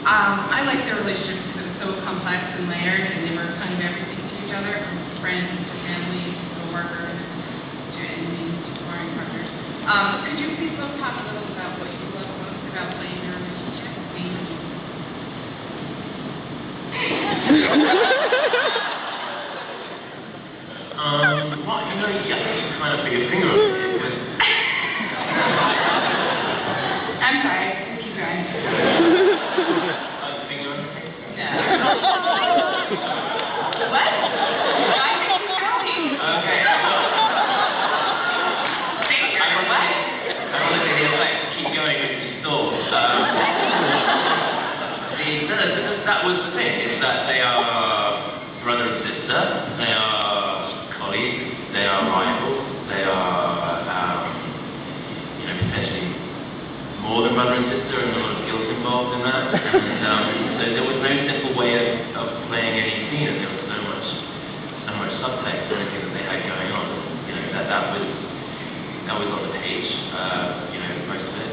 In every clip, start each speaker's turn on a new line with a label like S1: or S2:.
S1: I like their relationship because it was so complex and layered, and they were kind of everything to each other, from friends to family to co-workers to enemies to sparring partners. Could you please both talk a little about what you love most about playing your relationship?
S2: Well, you know, I think you kind of put your finger on it.
S1: I'm sorry, keep going.
S2: Finger on it?
S1: Yeah. What? No, I think keep going.
S2: Okay.
S1: Finger, what?
S2: I want to say the other way. Keep going if you stall. That was the thing, is that they are brother and sister, they are colleagues, they are rivals, they are, you know, potentially more than brother and sister, and a lot of guilt involved in that. And so there was no simple way of playing any scene, and there was so much subtext and everything that they had going on. You know, that was on the page, you know, most of it.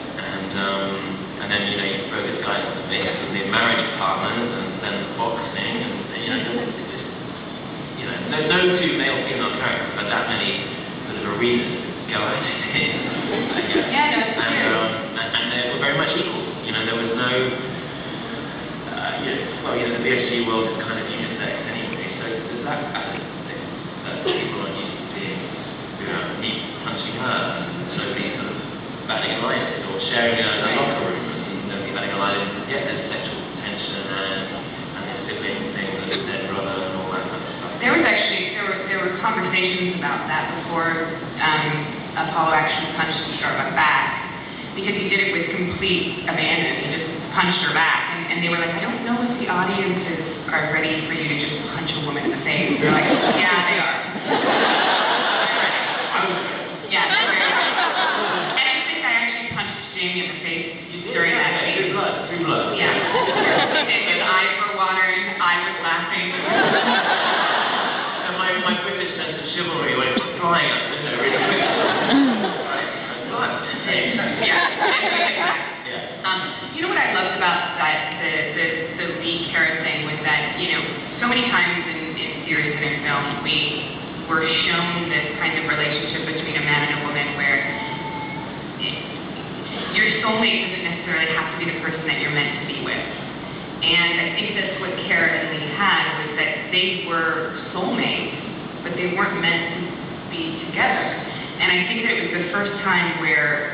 S2: And then, you know, you throw this guy into the mix, and the marriage partners, and then the boxing, and you know, it just, you know, no two male-female characters, but that many sort of arenas to go at it in. And they were very much equal. You know, there was no, well, you know, the BSG world is kind of unisex anyway, so there's that aspect of things that people aren't used to seeing, you know, me punching her, and nobody sort of batting an eyelid, or sharing a locker room, and nobody batting an eyelid. Yeah, there's sexual tension and the sibling thing with his dead brother and all that kind of stuff.
S3: There were conversations about that before Apollo actually punched Starbuck back, because he did it with complete abandon. He just punched her back, and they were like, I don't know if the audiences are ready for you to just punch a woman in the face. They're like, yeah, they are. Yeah, they're very ready. And I think I actually punched Jamie in the face during that scene.
S2: Through blood.
S3: Yeah. His eyes were watering, I was laughing.
S2: And my British sense of chivalry went flying up, you know, really quickly.
S3: You know what I loved about that the Lee Kara thing was that, you know, so many times in series and in film we were shown this kind of relationship between a man and a woman where your soulmate doesn't necessarily have to be the person that you're meant to be with. And I think that's what Kara and Lee had, was that they were soulmates, but they weren't meant to be together. And I think that it was the first time where,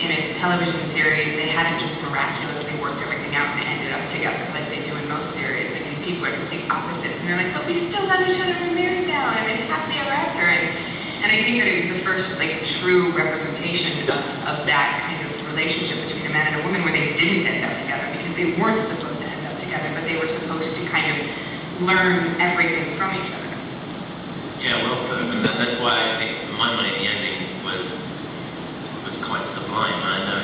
S3: in a television series, they hadn't just miraculously worked everything out and ended up together like they do in most series. And these people are complete opposites, and they're like, but we still love each other, we're married now, and it's happily ever after. And I think that it was the first, like, true representation of that kind of relationship between a man and a woman, where they didn't end up together because they weren't supposed to end up together, but they were supposed to kind of learn everything from each other.
S2: Yeah, well put, and that's why I think, in my mind, the ending was quite sublime. I know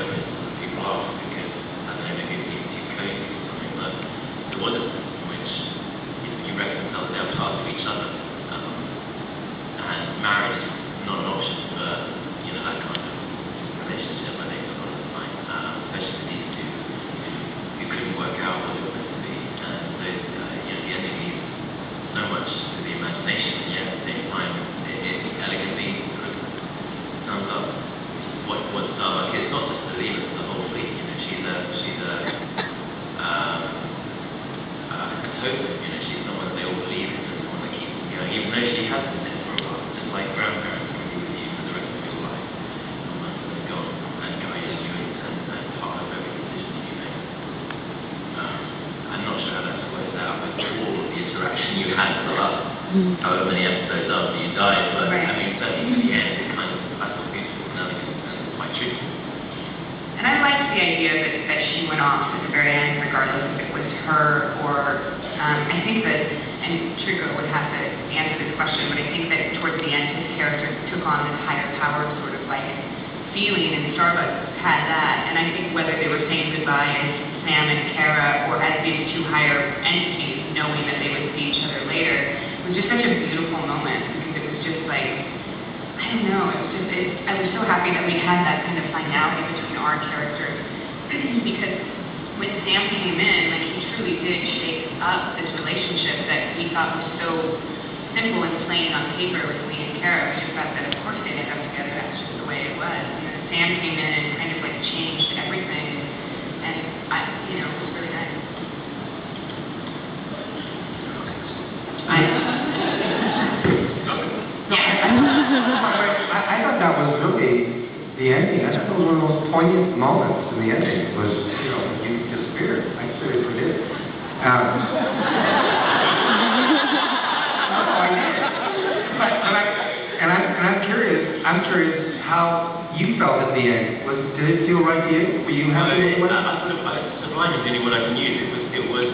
S2: people laugh because, I don't know, maybe it's too close or something, but there was a sense in which you reconcile their parts of each other, and marriage is not an option for, you know, that kind of relationship, I think, a lot of the time, especially for these two who couldn't work out what they were meant to be, and so, you know, the ending leaves so much to the imagination, and yet at the same time it elegantly sort of sums up what Starbuck is, not just the leader, it's the whole fleet. You know, she's a totem, you know, she's someone that they all believe in, and someone that keeps them going, even though she has been dead for a while, just like grandparents can be with you for the rest of your life, and once they're gone, and guide you and part of every decision you make. I'm not sure how that works out with all of the interaction you had for the last however many episodes after you died, but right. I mean, certainly to the end, it kind of, I thought, beautiful and elegant and quite truthful.
S3: And I liked the idea that she went off at the very end, regardless if it was her or, I think that, and Trigo would have to answer this question, but I think that towards the end, his character took on this higher power sort of like feeling, and Starbucks had that. And I think whether they were saying goodbye as Sam and Kara or as these two higher entities, knowing that they would see each other later, it was just such a beautiful moment, because it was just like, I don't know, it was just, I was so happy that we had that kind of finality between our characters, because when Sam came in, like, he truly did shake up this relationship that we thought was so simple and plain on paper with Lee and Kara. We just thought that, of course, they'd end up together. That's just the way it was. And then Sam came in and kind of, like, changed everything. And, it was really nice.
S4: I thought that was really the ending. I thought that was one of the most poignant moments in the ending. Was when you disappeared. I seriously did. I did. I'm curious. I'm curious how you felt at the end. Did it feel right to you? Were you happy?
S2: Sublime is the only word I can use. It was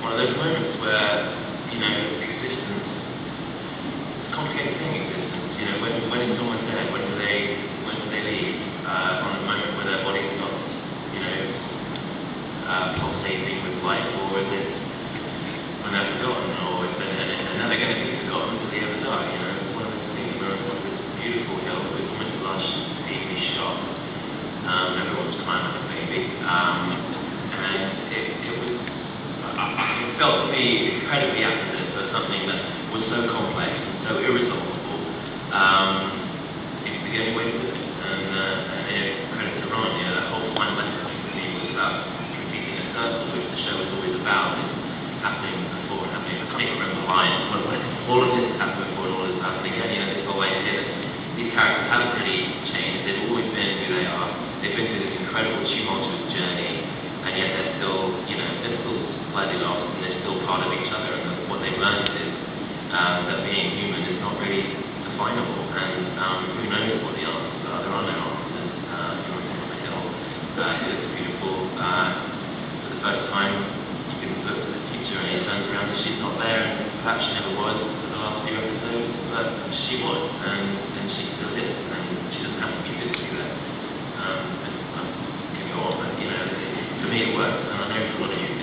S2: one of those moments where existence. It's a complicated thing. Existence. When is someone dead? When do they leave? On the moment where their body stops, pulsating with life, or is it when they're forgotten, or is they're never going to be forgotten until they ever die? It's one of those things where it's one of this beautiful hill with almost lush, deeply shot. Everyone's climbing a baby, and it felt to me incredibly accurate for something that was so complex and so irresolvable. It's the only way to do it, and credit to Ron. That whole final episode for me was about completing a circle, which the show was always about. It's happening before and happening. I can't even remember the line. All of this is happening before and all of this is happening again. This whole idea that these characters haven't really changed. They've always been who they are. They've been through this incredible tumultuous journey, and yet they're still, they're still slightly lost, and they're still part of each other. And what they've learned is that being human is not really definable, and who knows what the answers are. There are no answers. On the hill, it looks beautiful. For the first time, you can look to the future, and he turns around and she's not there, and perhaps she never was for the last few episodes, but she was, and she still is, and she doesn't have to be physically there. I can go on, but for me it works, and I know for a lot of you